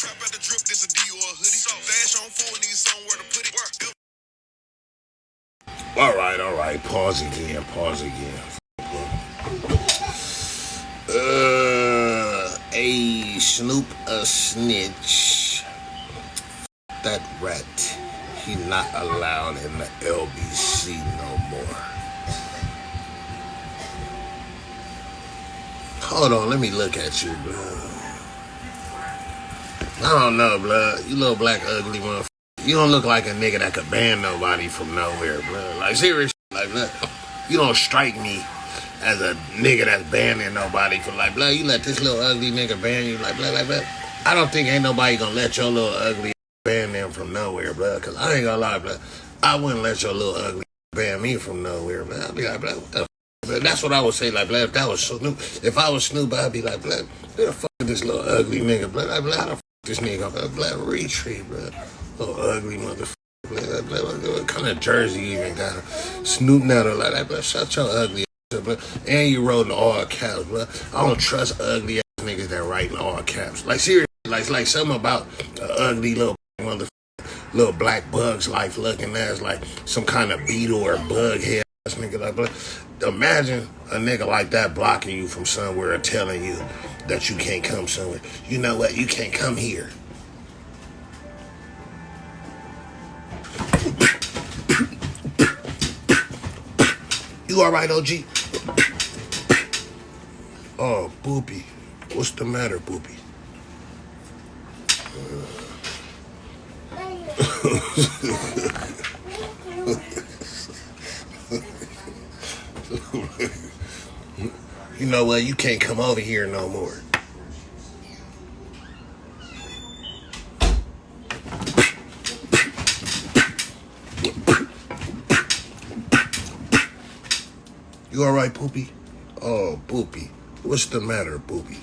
Trap out the drip, this a D or a hoodie. Dash on full, need somewhere to put it. All right. Pause again. A Snoop a snitch. That rat. He not allowed in the LBC no more. Hold on, let me look at you, bro. I don't know, blood. You little black ugly motherfucker. You don't look like a nigga that could ban nobody from nowhere, blood. Like, serious, like, blood. You don't strike me as a nigga that's banning nobody for, like, blood. You let this little ugly nigga ban you, like, blood. I don't think ain't nobody gonna let your little ugly ban them from nowhere, blood. Cause I ain't gonna lie, blood. I wouldn't let your little ugly ban me from nowhere, blood. I'd be like, blood, what the f? Blood? That's what I would say, like, blood. If that was Snoop, if I was Snoop, I'd be like, blood, who the fuck is this little ugly nigga, blood? I'd be like, how the fuck this nigga, blood, retreat, blood. Little ugly motherfucker. What kind of jersey you even got? Snoop Nutter like that, blood. Shut your ugly ass up, blood. And you wrote in all caps, blood. I don't trust ugly ass niggas that write in all caps. Like, seriously, like something about ugly little motherfucker. Little black Bugs Life looking ass, like some kind of beetle or bug head ass nigga. Like, imagine a nigga like that blocking you from somewhere or telling you that you can't come somewhere. You know what? You can't come here. You alright, OG? Oh, Boopy. What's the matter, Boopy? You know what? You can't come over here no more. You alright, Poopy? Oh, Poopy. What's the matter, Poopy?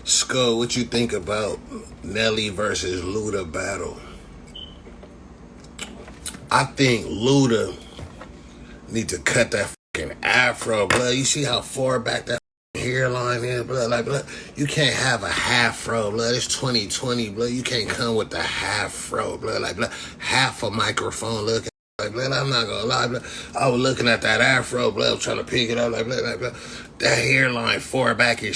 Skull, what you think about Nelly versus Luda battle? I think Luda need to cut that fucking afro, blood. You see how far back that hairline is, blood? Like, blood, you can't have a half fro, blood. It's 2020, blood. You can't come with the half fro, blood. Like, blood, half a microphone looking. Like, blood, I'm not gonna lie, blood. I was looking at that afro, blood. I was trying to pick it up, like, blood. That hairline far back is.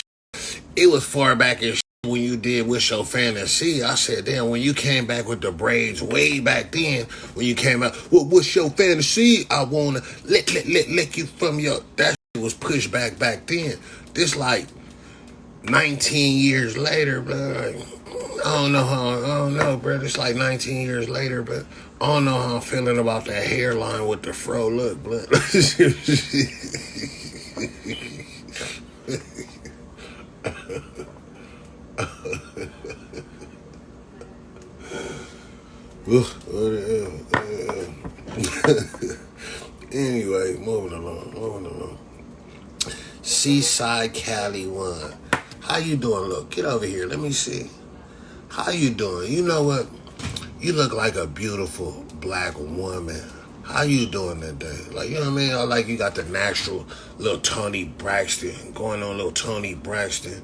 It was far back as when you did What's Your Fantasy. I said, damn, when you came back with the braids way back then, when you came out, well, what's your fantasy? I wanna lick you from your. That shit was pushed back then. This like 19 years later, bro. I don't know, bro. It's like 19 years later, but I don't know how I'm feeling about that hairline with the fro look, blood. Anyway, moving along. Seaside Cali 1. How you doing? Look, get over here. Let me see. How you doing? You know what? You look like a beautiful black woman. How you doing today? Like, you know what I mean? I like you got the natural little Tony Braxton, going on little Tony Braxton.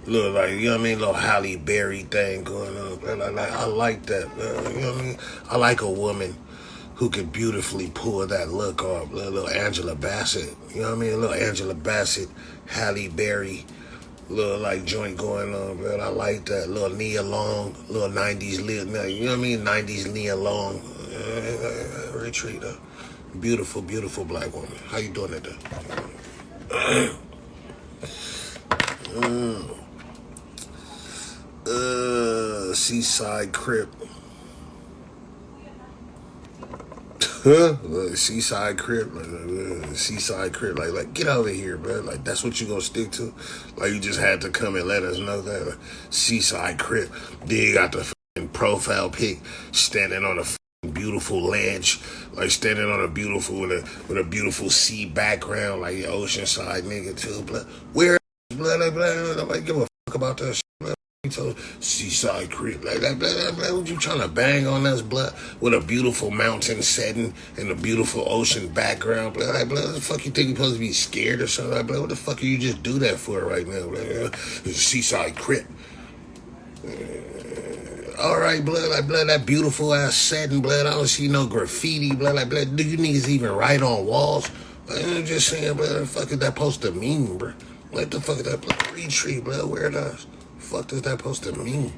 Little, like, you know what I mean? Little Halle Berry thing going on. I like that. You know what I mean? I like a woman who could beautifully pull that look off. Little Angela Bassett. You know what I mean? Little Angela Bassett, Halle Berry, little like joint going on, bro. I like that. Little Nia Long, little 90s, you know what I mean? 90s Nia Long. Retreat. Beautiful, beautiful black woman. How you doing today? Seaside Crip. Seaside Crip. Seaside Crip. Like, get over here, bro. Like, that's what you gonna stick to? Like, you just had to come and let us know that. Seaside Crip. Then you got the f***ing profile pic standing on a f***ing beautiful ledge. Like, standing on a beautiful, with a beautiful sea background. Like, your oceanside nigga, too. Blood. Where, blood, nobody give a fuck about that shit. told Seaside Creek like that, blood. What you trying to bang on us, blood? With a beautiful mountain setting and a beautiful ocean background, blood. Like, blood, what the fuck you think you supposed to be scared or something? Like, blood, what the fuck are you just do that for right now, blood? It's Seaside Creek. All right, blood, like, blood, that beautiful ass setting, blood. I don't see no graffiti, blood. Like, blood, do you niggas even write on walls? I'm just saying, blood, what the fuck is that supposed to mean, bro? What the fuck is that, blood? Retreat, blood, where does? Fuck is that supposed to mean?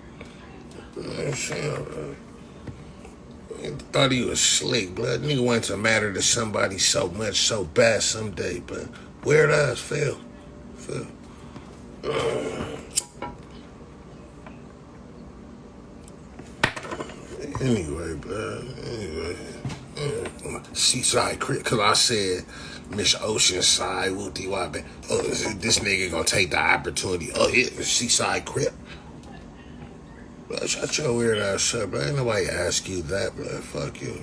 I'm saying, bro. Thought he was slick, blood. Nigga wanted to matter to somebody so much, so bad someday, but weird ass fail. Anyway, blood. Seaside Creek, cause I said Miss Oceanside, whoopty whopping. Oh, this nigga gonna take the opportunity. Oh, yeah, Seaside Creek. Bro, shut your weird ass up, bro. Ain't nobody ask you that, bro. Fuck you.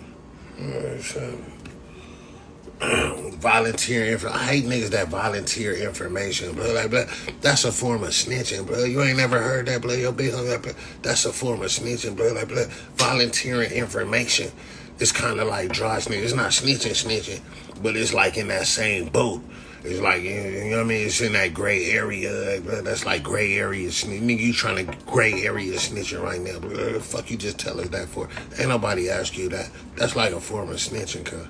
Volunteer information. I hate niggas that volunteer information, bro. Like, bro, that's a form of snitching, bro. You ain't never heard that, bro. Your big hung up, bro. That's a form of snitching, bro. Like, bro, volunteering information. It's kind of like dry snitching. It's not snitching, but it's like in that same boat. It's like, you know what I mean? It's in that gray area. Like, that's like gray area snitching. Nigga, you trying to gray area snitching right now. But the fuck you just tell us that for? Ain't nobody ask you that. That's like a form of snitching, cuz.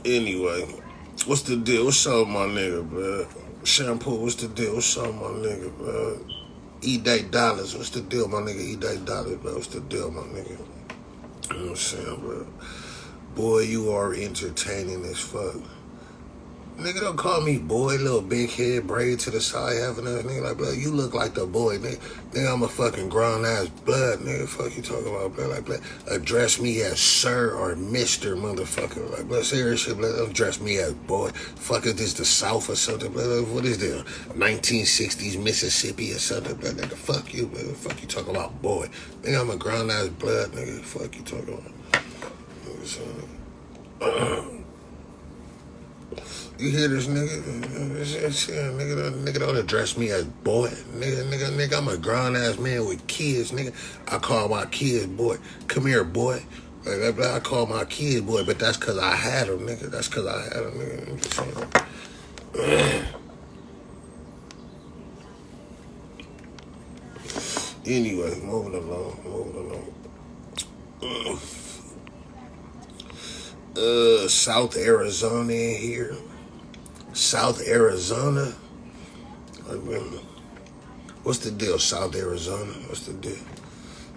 Anyway, what's the deal? What's up, my nigga, bro? Shampoo, what's the deal? What's up, my nigga, bro? E-Day Dollars, what's the deal, my nigga? E-Day Dollars, bro. What's the deal, my nigga? You know what I'm saying, bro? Boy, you are entertaining as fuck. Nigga, don't call me boy, little big head, braid to the side, having that nigga like, blood, you look like the boy, nigga. Nigga, I'm a fucking grown ass blood, nigga. Fuck you talking about, blood, like, blood. Address me as sir or Mr. motherfucker. Like, blood, serious shit, blood. Don't address me as boy. Fuck, is this the South or something, blood? What is this? 1960s Mississippi or something, blood? Nigga, fuck you, blood. Fuck you talking about, boy. Nigga, I'm a grown ass blood, nigga. Fuck you talking about. You hear this nigga? Nigga don't address me as boy. Nigga, I'm a grown ass man with kids, nigga. I call my kids boy. Come here, boy. Like, I call my kids boy, but that's cause I had them, nigga. That's cause I had them, nigga. I'm just saying. Anyway, moving along. South Arizona in here. South Arizona? What's the deal, South Arizona? What's the deal?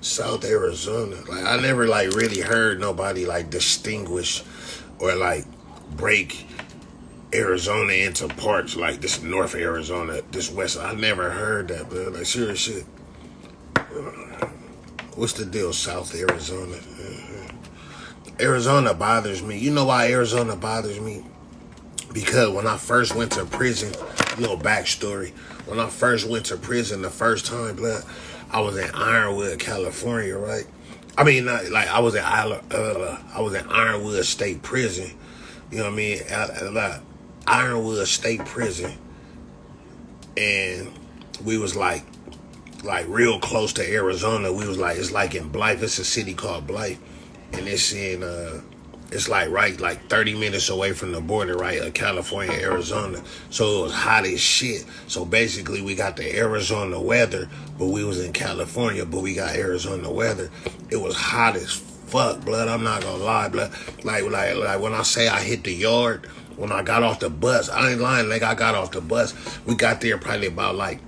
South Arizona. Like, I never, like, really heard nobody, like, distinguish or, like, break Arizona into parts. Like, this North Arizona, this West. I never heard that, bro. Like, serious shit. What's the deal, South Arizona? Arizona bothers me. You know why Arizona bothers me? Because when I first went to prison, little backstory. When I first went to prison the first time, blood, I was in Ironwood, California, right? I mean, I was in Ironwood State Prison. You know what I mean? Ironwood State Prison, and we was like real close to Arizona. We was like, it's like in Blythe. It's a city called Blythe, and it's in it's like 30 minutes away from the border, right, of California, Arizona. So it was hot as shit. So basically we got the Arizona weather, but we was in California, but we got Arizona weather. It was hot as fuck, blood. I'm not gonna lie, blood. Like when I say I hit the yard, when I got off the bus, I ain't lying, like I got off the bus. We got there probably about like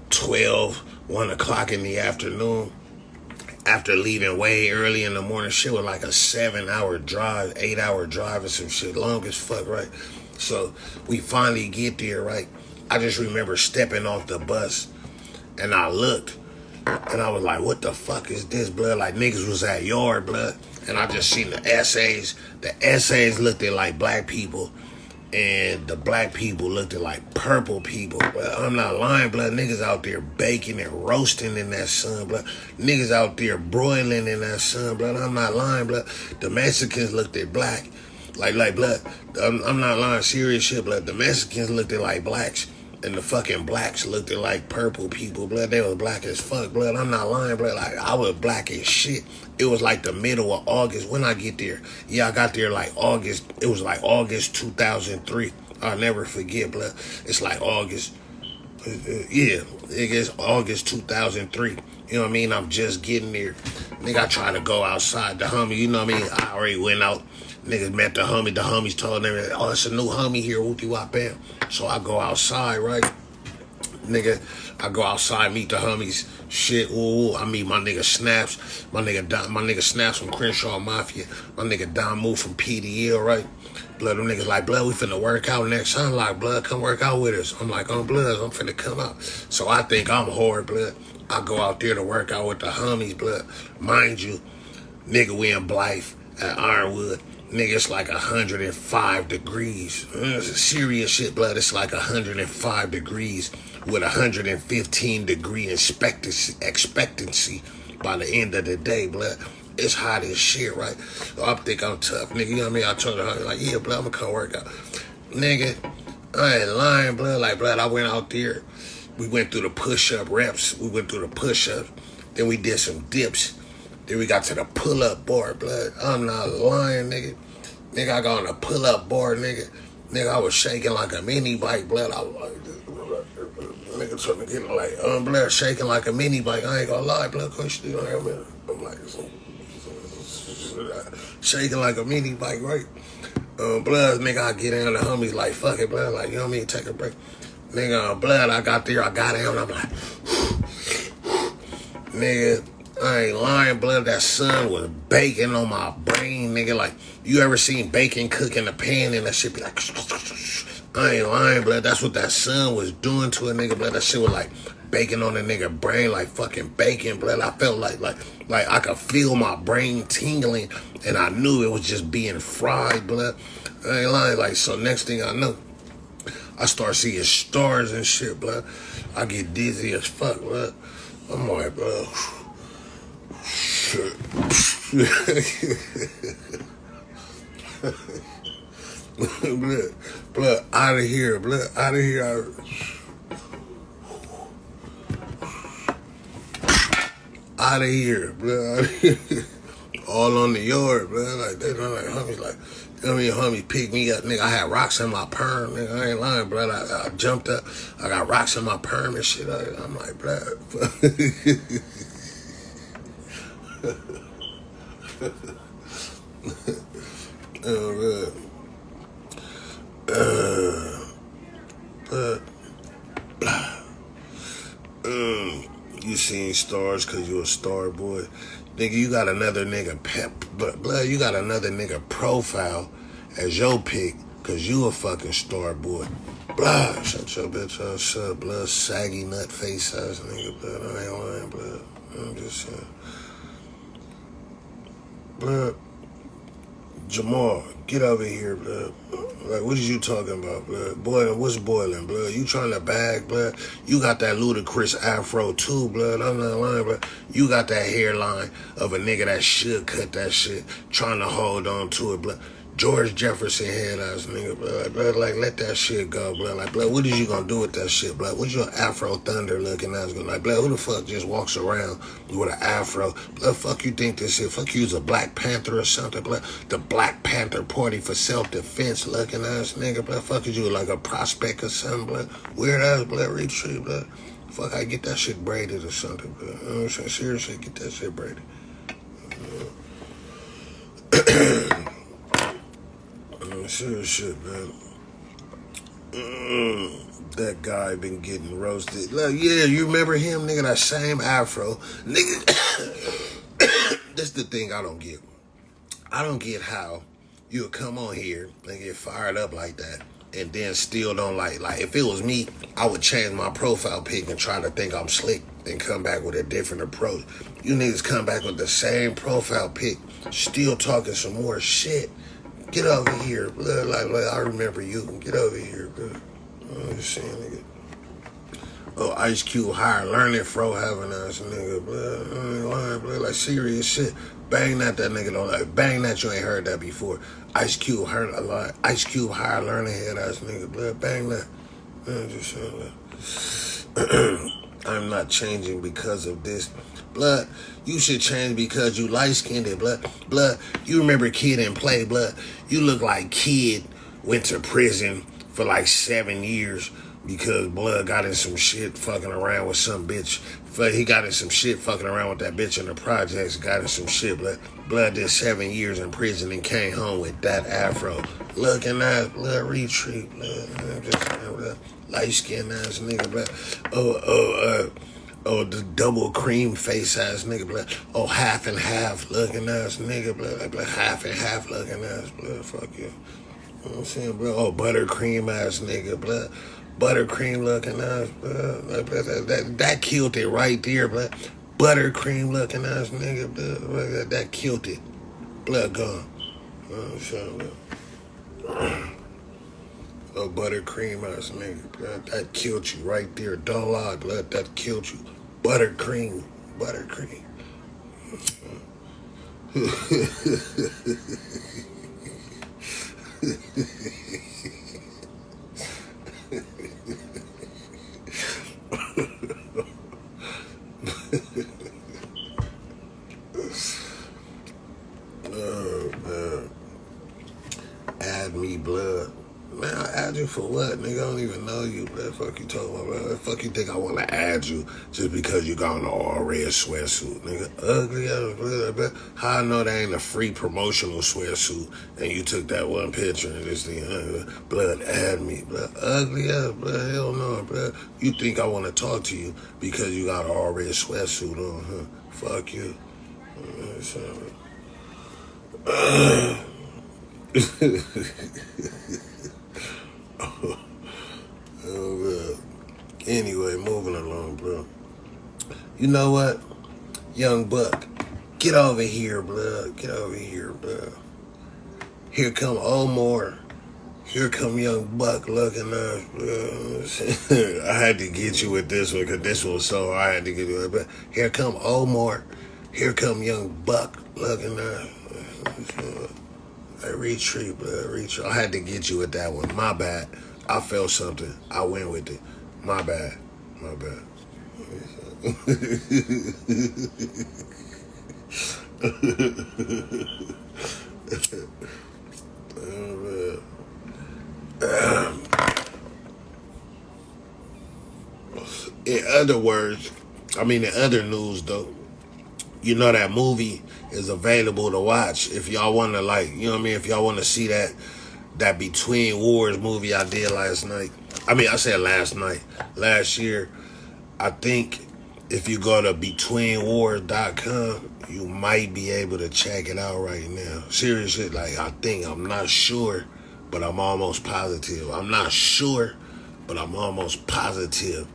1 o'clock in the afternoon. After leaving way early in the morning, shit was like a 7-hour drive, 8-hour drive or some shit, long as fuck, right? So we finally get there, right? I just remember stepping off the bus and I looked and I was like, what the fuck is this, blood? Like niggas was at yard, blood. And I just seen the essays. The essays looked at like black people and the black people looked like purple people. But I'm not lying, blood. Niggas out there baking and roasting in that sun, blood. Niggas out there broiling in that sun, blood. I'm not lying, blood. The Mexicans looked at black, like blood. I'm not lying, serious shit, blood. The Mexicans looked at like blacks, and the fucking blacks looked at like purple people, blood. They was black as fuck, blood. I'm not lying, blood. Like, I was black as shit. It was like the middle of August when I get there. Yeah, I got there like August. It was like August 2003. I'll never forget, blood. It's like August. Yeah, it is August 2003. You know what I mean? I'm just getting there. Nigga, I try to go outside. The homie, you know what I mean? I already went out. Niggas met the homie. The homies told them, oh, it's a new homie here. Whoopie wop bam. So I go outside, right? Nigga, I go outside, meet the homies. Shit, ooh, I meet my nigga Snaps. My nigga Snaps from Crenshaw Mafia. My nigga Don Move from PDL, right? Blood, them niggas like, blood, we finna work out next time. Like, blood, come work out with us. I'm like, blood, I'm finna come out. So I think I'm hard, blood. I go out there to work out with the homies, blood. Mind you, nigga, we in Blythe at Ironwood. Nigga, it's like 105 degrees. It's serious shit, blood. It's like 105 degrees with 115 degree expectancy by the end of the day, blood. It's hot as shit, right? So I think I'm tough, nigga. You know what I mean? I told her, like, yeah, blood, I'm gonna come work out. Nigga, I ain't lying, blood. Like, blood, I went out there. We went through the push-up reps. We went through the push-ups. Then we did some dips. Then we got to the pull-up bar, blood. I'm not lying, nigga. Nigga, I got on the pull-up bar, nigga. Nigga, I was shaking like a mini bike, blood. I was like, nigga trying to get like, blood, shaking like a mini bike. I ain't gonna lie, blood. I'm like, shaking like a mini bike, right? Blood, nigga, I get in, the homies like, fuck it, blood. Like, you know what I mean? Take a break. Nigga, blood, I got there, I got in, I'm like, nigga, I ain't lying, blood. That sun was baking on my brain, nigga. Like, you ever seen bacon cook in a pan and that shit be like, I ain't lying, blood. That's what that sun was doing to a nigga, blood. That shit was like baking on a nigga brain like fucking bacon, blood. I felt like I could feel my brain tingling, and I knew it was just being fried, blood. I ain't lying. Like, so next thing I know, I start seeing stars and shit, blood. I get dizzy as fuck, blood. I'm like, blood. Shit. blood, out of here, blood, out of here. Out of here, blood. All on the yard, blood. Like, they don't like homies, like, you know what I mean? Homie picked me up, nigga. I had rocks in my perm, nigga. I ain't lying, blood. I jumped up. I got rocks in my perm and shit. I'm like, blood. Oh, you seen stars cause you a star boy. Nigga, you got another nigga blood, you got another nigga profile as your pick cause you a fucking star boy. Blah, shut your bitch ass up, blood, saggy nut face ass nigga, blood. I ain't lying, blood. I'm just saying. Blood, Jamal, get over here, blood. Like, what is you talking about, blood? Boiling, what's boiling, blood? You trying to bag, blood? You got that Ludacris afro too, blood. I'm not lying, blood. You got that hairline of a nigga that should cut that shit, trying to hold on to it, blood. George Jefferson head ass nigga, blood. Like, let that shit go, blood. Like, blood, what is you gonna do with that shit, blood? What's your Afro Thunder looking ass gonna like, blood? Who the fuck just walks around with an afro? Blood, fuck you think this shit? Fuck you's a Black Panther or something, blood. The Black Panther Party for self-defense looking ass nigga, blood. Fuck is you like a prospect or something, blood? Weird ass, blood, retreat, blood. Fuck, I get that shit braided or something, blood. You know what I'm saying? Seriously, get that shit braided. Serious shit, man. That guy been getting roasted. Like, yeah, you remember him, nigga? That same afro, nigga. That's the thing I don't get. I don't get how you'll come on here and get fired up like that, and then still don't like. If it was me, I would change my profile pic and try to think I'm slick and come back with a different approach. You niggas come back with the same profile pic, still talking some more shit. Get over here, blood. Like I remember you. Get over here, blood. I'm just saying, nigga. Oh, Ice Cube higher learning fro having us, nigga, blood. Like serious shit. Bang that nigga don't like. Bang that you ain't heard that before. Ice Cube heard a lot. Ice Cube higher learning head ass nigga, blood. Bang that. I'm just saying that. I'm not changing because of this. Blood, you should change because you light-skinned, blood. Blood, you remember Kid and Play, blood. You look like Kid went to prison for like 7 years because blood got in some shit fucking around with some bitch. He got in some shit fucking around with that bitch in the projects, got in some shit, blood. Blood did 7 years in prison and came home with that afro. Looking at blood retreat, blood. Blood. Light-skinned ass nigga, blood. Oh, the double cream face ass nigga, blood. Oh, half and half looking ass nigga, blood. Like half and half looking ass, blood. Fuck you. You know what I'm saying, bro? Oh, buttercream ass nigga, blood. Buttercream looking ass, blood. That killed it right there, blood. Buttercream looking ass nigga, blood. That killed it. Blood gone. You know what I'm saying, blood? Oh, buttercream ass nigga, blood. That killed you right there. Don't lie, blood. That killed you. Buttercream. Buttercream. Oh, man. Add me, blood. Man, I add you for what? Nigga, I don't even know you, blood. Fuck you talking about, blood. Fuck you think I want to add you just because you got on an all-red sweatsuit, nigga. Ugly ass, blood. How I know that ain't a free promotional sweatsuit and you took that one picture and this thing, blood, add me, blood. Ugly ass, blood. Hell no, blood. You think I want to talk to you because you got an all-red sweatsuit on, huh? Fuck you. Oh, anyway, moving along, bro. You know what? Young Buck, get over here, blood. Get over here, blood. Here come Omar. Here come Young Buck looking up, blood. I had to get you with this one because this one was so hard. I had to get you with it. But here come Omar. Here come Young Buck looking up. I retreat, blood, retreat. I had to get you with that one. My bad. I felt something. I went with it. My bad. My bad. In other words, in other news though, you know that movie is available to watch if y'all want to, like, you know what I mean, if y'all want to see that Between Wars movie I did last night. I said last night. Last year. I think if you go to betweenwars.com, you might be able to check it out right now. Seriously, like, I'm not sure, but I'm almost positive. I'm not sure, but I'm almost positive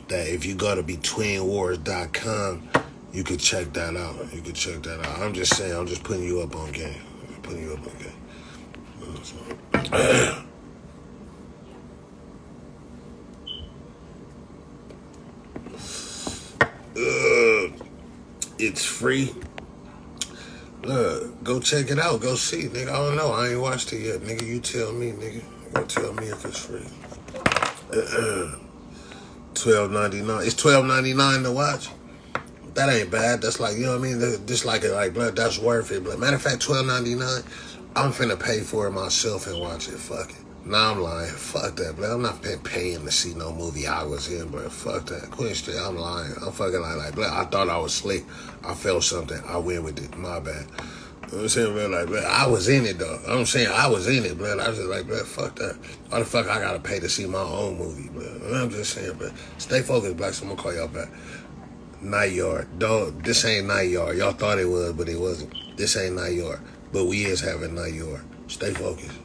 that if you go to betweenwars.com, you could check that out. You could check that out. I'm just saying, I'm just putting you up on game. Putting you up on game. It's free. Go check it out. Go see, nigga. I don't know. I ain't watched it yet, nigga. You tell me, nigga. You tell me if it's free. $12.99. It's $12.99 to watch. That ain't bad. That's like, you know what I mean? Just like blood, that's worth it. But matter of fact, $12.99, I'm finna pay for it myself and watch it. Fuck it. Nah, I'm lying. Fuck that, blood. I'm not paying to see no movie I was in, but fuck that. Quit straight. I'm lying. I'm fucking like, blood. I thought I was slick. I felt something. I went with it. My bad. You know what I'm saying, blood? Like, blood, I was in it, though. I'm saying I was in it, blood. I was just like, blood, fuck that. Why the fuck I gotta pay to see my own movie, blood? I'm just saying, blood. Stay focused, black. So I'm gonna call y'all back. Night Yard. Dog, this ain't Night Yard. Y'all thought it was, but it wasn't. This ain't Night Yard. But we is having Night Yard. Stay focused.